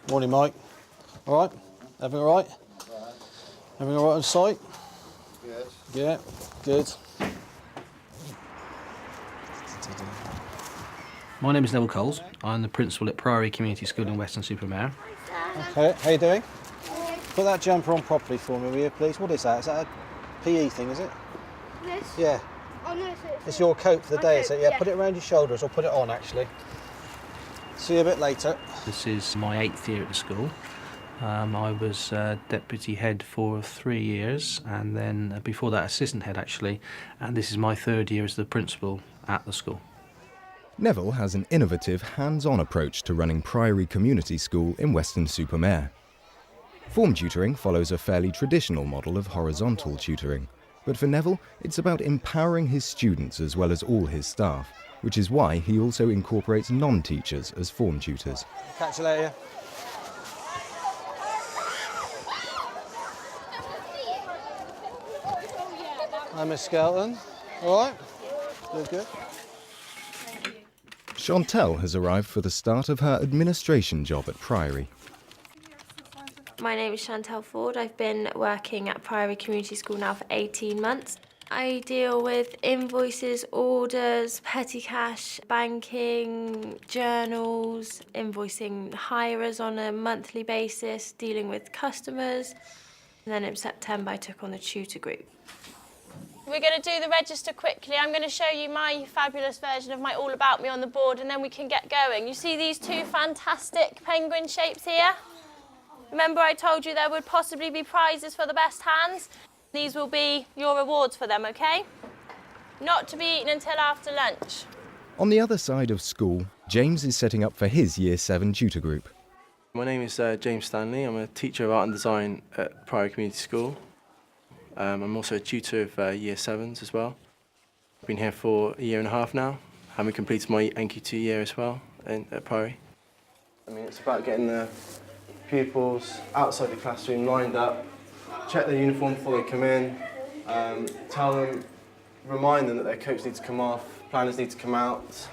Morning, Mike. All right? Everything all right? Everything all right on site? Yes. Yeah, good. My name is Neville Coles. I'm the principal at Priory Community School in Weston-super-Mare. Okay, how you doing? Put that jumper on properly for me, will you, please? What is that? Is that a PE thing, is it? This? Yeah. Oh no, It's your coat for the day, is it? Yeah, yeah. put it around your shoulders, or put it on, actually. See you a bit later. This is my 8th year at the school. I was deputy head for 3 years, and then before that assistant head actually, and this is my 3rd year as the principal at the school. Neville has an innovative, hands-on approach to running Priory Community School in Weston-super-Mare. Form tutoring follows a fairly traditional model of horizontal tutoring, but for Neville, it's about empowering his students as well as all his staff, which is why he also incorporates non-teachers as form tutors. Catch you later. Hi, Miss Skelton. All right? Good, good. Chantel has arrived for the start of her administration job at Priory. My name is Chantel Ford. I've been working at Priory Community School now for 18 months. I deal with invoices, orders, petty cash, banking, journals, invoicing hirers on a monthly basis, dealing with customers. And then in September I took on the tutor group. We're going to do the register quickly. I'm going to show you my fabulous version of my All About Me on the board, and then we can get going. You see these two fantastic penguin shapes here? Remember I told you there would possibly be prizes for the best hands? These will be your rewards for them, okay? Not to be eaten until after lunch. On the other side of school, James is setting up for his Year 7 tutor group. My name is James Stanley. I'm a teacher of art and design at Priory Community School. I'm also a tutor of Year 7s as well. I've been here for a year and a half now, having completed my NQ2 year as well at Priory. I mean, it's about getting the pupils outside the classroom lined up, check their uniform before they come in, tell them, remind them that their coats need to come off, planners need to come out,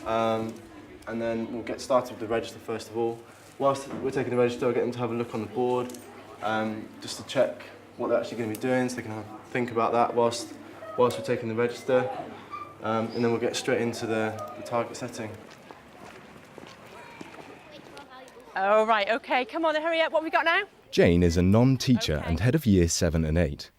and then we'll get started with the register first of all. Whilst we're taking the register, I'll get them to have a look on the board, just to check what they're actually going to be doing, so they can think about that whilst we're taking the register, and then we'll get straight into the target setting. All right, okay, come on, hurry up. What have we got now? Jane is a non-teacher and head of Year 7 and 8.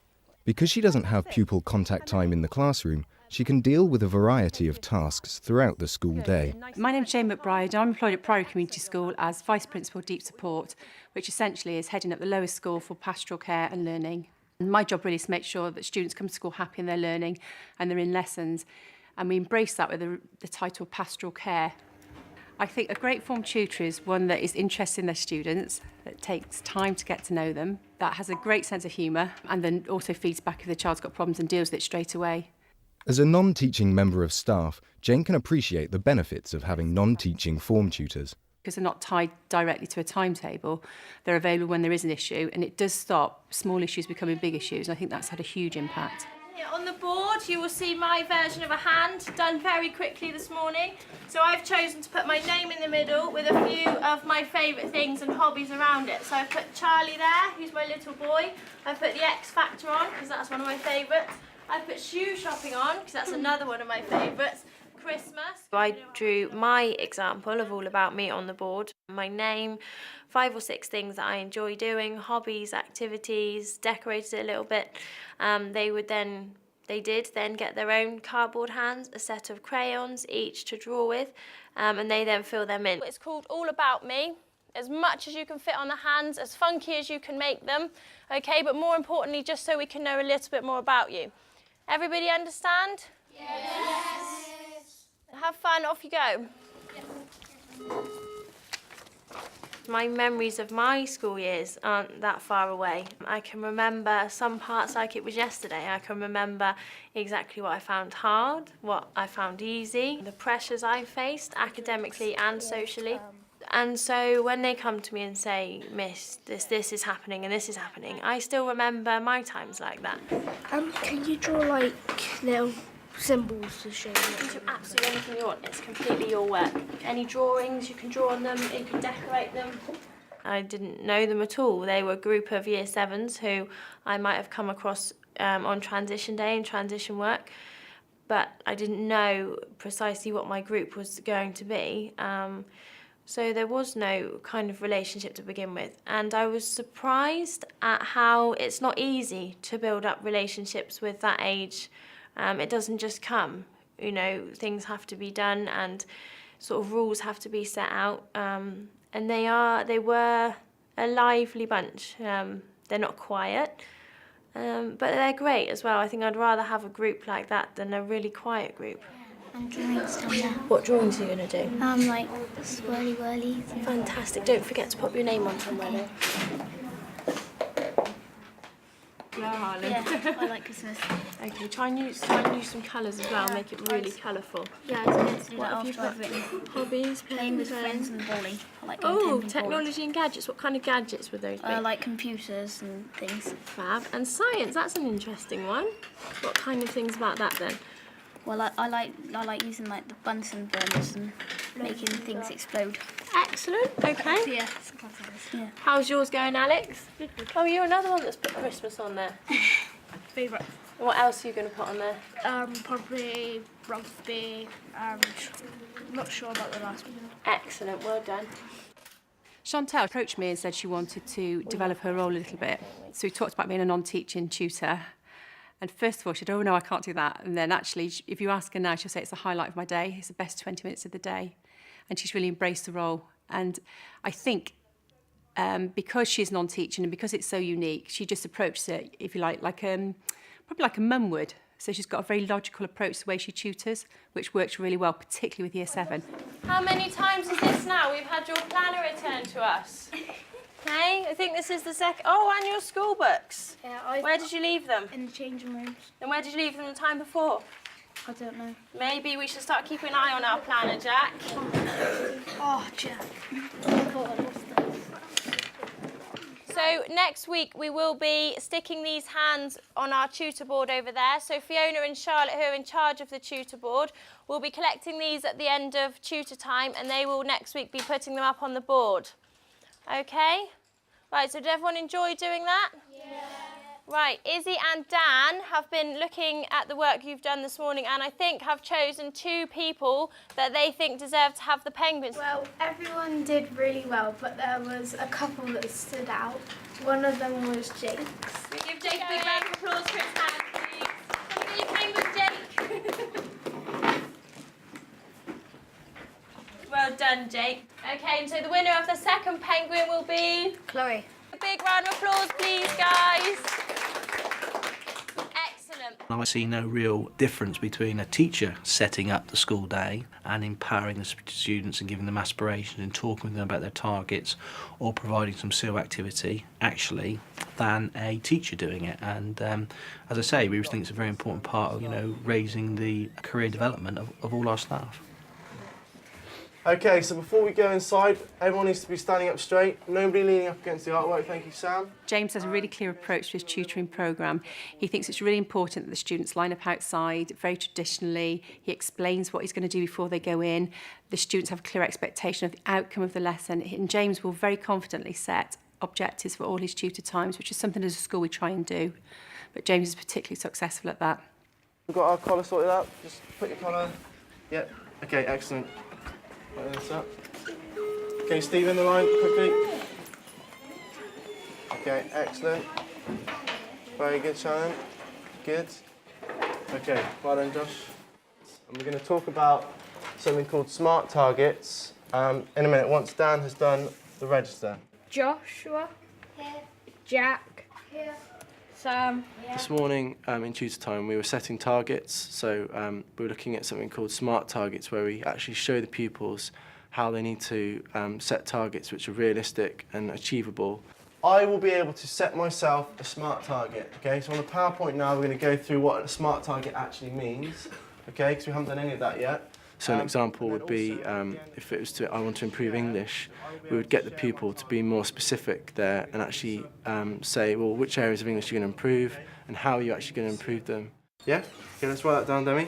Because she doesn't have pupil contact time in the classroom, she can deal with a variety of tasks throughout the school day. My name's Jane McBride. I'm employed at Priory Community School as Vice Principal Deep Support, which essentially is heading up the lowest school for pastoral care and learning. And my job really is to make sure that students come to school happy in their learning and they're in lessons. And we embrace that with the title Pastoral Care. I think a great form tutor is one that is interested in their students, that takes time to get to know them, that has a great sense of humour, and then also feeds back if the child's got problems and deals with it straight away. As a non-teaching member of staff, Jane can appreciate the benefits of having non-teaching form tutors. Because they're not tied directly to a timetable, they're available when there is an issue, and it does stop small issues becoming big issues, and I think that's had a huge impact. On the board you will see my version of a hand done very quickly this morning. So I've chosen to put my name in the middle with a few of my favourite things and hobbies around it. So I've put Charlie there, who's my little boy. I've put the X Factor on because that's one of my favourites. I've put shoe shopping on because that's another one of my favourites. Christmas. I drew my example of All About Me on the board. My name, 5 or 6 things that I enjoy doing, hobbies, activities, decorated it a little bit. They did then get their own cardboard hands, a set of crayons each to draw with, and they then fill them in. It's called All About Me. As much as you can fit on the hands, as funky as you can make them, okay, but more importantly, just so we can know a little bit more about you. Everybody understand? Yes. Have fun, off you go. My memories of my school years aren't that far away. I can remember some parts like it was yesterday. I can remember exactly what I found hard, what I found easy, the pressures I faced academically and socially. And so when they come to me and say, Miss, this is happening and this is happening, I still remember my times like that. Can you draw like little symbols to show You can do absolutely anything you want. It's completely your work. Any drawings, you can draw on them, you can decorate them. I didn't know them at all. They were a group of Year 7s who I might have come across on transition day and transition work, but I didn't know precisely what my group was going to be. So there was no kind of relationship to begin with. And I was surprised at how it's not easy to build up relationships with that age. It doesn't just come, you know, things have to be done and sort of rules have to be set out. And they were a lively bunch. They're not quiet, but they're great as well. I think I'd rather have a group like that than a really quiet group. And drawings down there. What drawings are you going to do? Like swirly whirly. Fantastic. Don't forget to pop your name on somewhere though. Yeah, I like Christmas. Okay, try and use some colours as well, make it really colourful. Yeah, I was going to do What that have you after got? I've written. Hobbies, Playing with pens, friends and volley. I like Oh, contending technology and gadgets. What kind of gadgets would those be? like computers and things. Fab. And science, that's an interesting one. What kind of things about that then? Well, I like using like the Bunsen burners and making things explode. Excellent. Okay. Yeah. Yeah. How's yours going, Alex? Oh, you're another one that's put Christmas on there. Favourite? And what else are you going to put on there? Probably rugby. Not sure about the last one. Excellent. Well done. Chantal approached me and said she wanted to develop her role a little bit. So we talked about being a non-teaching tutor. And first of all, she said, oh, no, I can't do that. And then actually, if you ask her now, she'll say it's the highlight of my day. It's the best 20 minutes of the day. And she's really embraced the role. And I think because she's non-teaching and because it's so unique, she just approaches it, if you like probably like a mum would. So she's got a very logical approach to the way she tutors, which works really well, particularly with Year 7. How many times is this now? We've had your planner returned to us. Okay, I think this is the second. Oh, and your school books. Yeah, Where did you leave them? in the changing rooms. And where did you leave them the time before? I don't know. Maybe we should start keeping an eye on our planner, Jack. Oh, Jack. So next week we will be sticking these hands on our tutor board over there. So Fiona and Charlotte, who are in charge of the tutor board, will be collecting these at the end of tutor time, and they will next week be putting them up on the board. Okay? Right, so did everyone enjoy doing that? Yeah. Right, Izzy and Dan have been looking at the work you've done this morning and I think have chosen 2 people that they think deserve to have the penguins. Well, everyone did really well, but there was a couple that stood out. One of them was Jake's. We give Jake a big round of applause for his hand, please. Come and get your penguin, Jake. Well done, Jake. Okay, and so the winner of the second penguin will be... Chloe. A big round of applause, please, guys. Excellent. I see no real difference between a teacher setting up the school day and empowering the students and giving them aspirations and talking with them about their targets or providing some skill activity, actually, than a teacher doing it. And as I say, we think it's a very important part of, raising the career development of all our staff. Okay, so before we go inside, everyone needs to be standing up straight. Nobody leaning up against the artwork. Thank you, Sam. James has a really clear approach to his tutoring programme. He thinks it's really important that the students line up outside very traditionally. He explains what he's going to do before they go in. The students have a clear expectation of the outcome of the lesson. And James will very confidently set objectives for all his tutor times, which is something as a school we try and do. But James is particularly successful at that. We've got our collar sorted out. Just put your collar. Yep. Okay, excellent. Put this up. Okay, Steve in the line, quickly. Okay, excellent. Very good, Shannon. Good. Okay, well done, Josh. And we're going to talk about something called SMART targets in a minute, once Dan has done the register. Joshua. Here. Jack. Here. Sam. This morning in tutor time we were setting targets, so we were looking at something called SMART targets where we actually show the pupils how they need to set targets which are realistic and achievable. I will be able to set myself a SMART target, okay? So on the PowerPoint now we're going to go through what a SMART target actually means, okay, because we haven't done any of that yet. So an example would be if it was I want to improve English, we would get the pupil to be more specific there and actually say, well, which areas of English you're going to improve and how are you actually going to improve them. Yeah? Okay, let's write that down, Demi.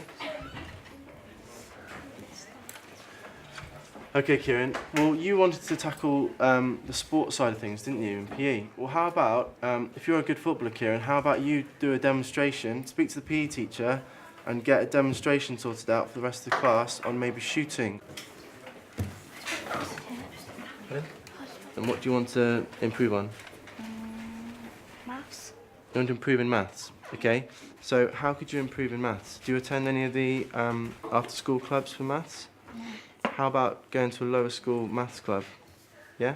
Okay, Kieran. Well, you wanted to tackle the sports side of things, didn't you, in PE? Well, how about, if you're a good footballer, Kieran, how about you do a demonstration, speak to the PE teacher, and get a demonstration sorted out for the rest of the class on maybe shooting? And what do you want to improve on? Maths. You want to improve in maths? Okay. So how could you improve in maths? Do you attend any of the after-school clubs for maths? No. How about going to a lower school maths club? Yeah?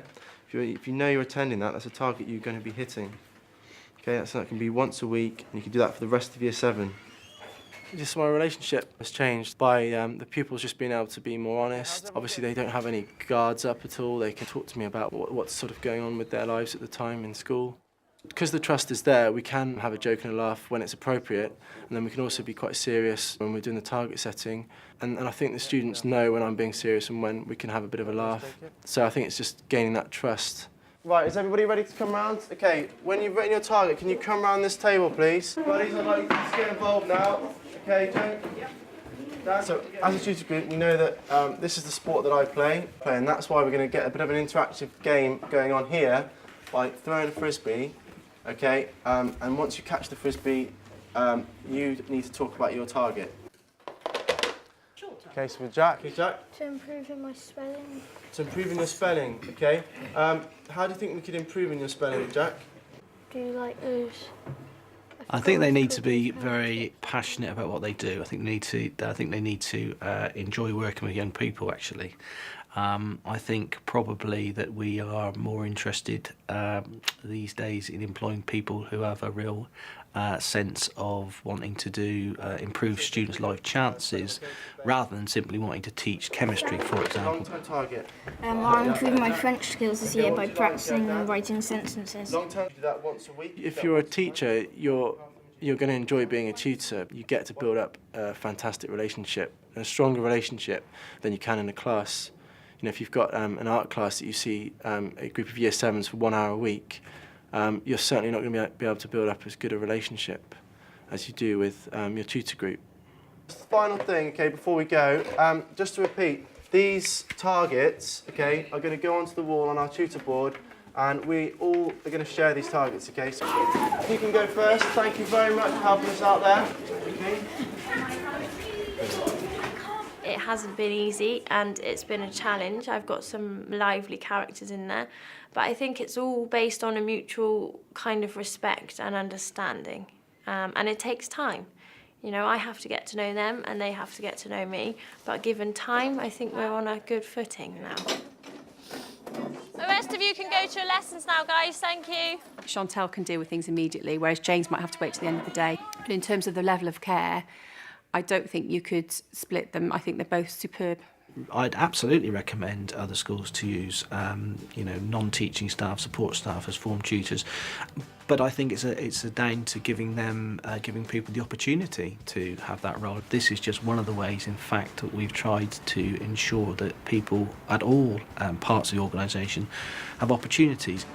If you know you're attending that, that's a target you're going to be hitting. Okay, that can be once a week, and you can do that for the rest of year 7. Just my relationship has changed by the pupils just being able to be more honest. Obviously, they don't have any guards up at all. They can talk to me about what's sort of going on with their lives at the time in school. Because the trust is there, we can have a joke and a laugh when it's appropriate, and then we can also be quite serious when we're doing the target setting. And I think the students know when I'm being serious and when we can have a bit of a laugh. So I think it's just gaining that trust. Right, is everybody ready to come round? Okay, when you've written your target, can you come round this table, please? Buddies, I'd like you to get involved now. Okay, Joe? Yep. So, as a tutor group, we know that this is the sport that I play, and that's why we're going to get a bit of an interactive game going on here by throwing a frisbee. Okay, and once you catch the frisbee, you need to talk about your target. Okay, so with Jack, who's Jack? To improve in my spelling. To improve in your spelling, okay. How do you think we could improve in your spelling, Jack? Do you like those? I think they need to be very passionate about what they do. I think they need to enjoy working with young people, actually. I think probably that we are more interested these days in employing people who have a real sense of wanting to do improve students' life chances, rather than simply wanting to teach chemistry, for example. Long-term target. I'm improving my French skills this year by practicing and writing sentences. Long-term, do that once a week. If you're a teacher, you're going to enjoy being a tutor. You get to build up a fantastic relationship, a stronger relationship than you can in a class. You know, if you've got an art class that you see a group of year 7s for 1 hour a week, you're certainly not going to be able to build up as good a relationship as you do with your tutor group. The final thing, okay, before we go, just to repeat, these targets, okay, are going to go onto the wall on our tutor board, and we all are going to share these targets, okay? So you can go first. Thank you very much for helping us out there. Okay. It hasn't been easy and it's been a challenge. I've got some lively characters in there, but I think it's all based on a mutual kind of respect and understanding, and it takes time. You know, I have to get to know them and they have to get to know me, but given time, I think we're on a good footing now. The rest of you can go to your lessons now, guys. Thank you. Chantel can deal with things immediately, whereas James might have to wait to the end of the day. But in terms of the level of care, I don't think you could split them. I think they're both superb. I'd absolutely recommend other schools to use, non-teaching staff, support staff as form tutors. But I think it's a down to giving people the opportunity to have that role. This is just one of the ways, in fact, that we've tried to ensure that people at all parts of the organisation have opportunities.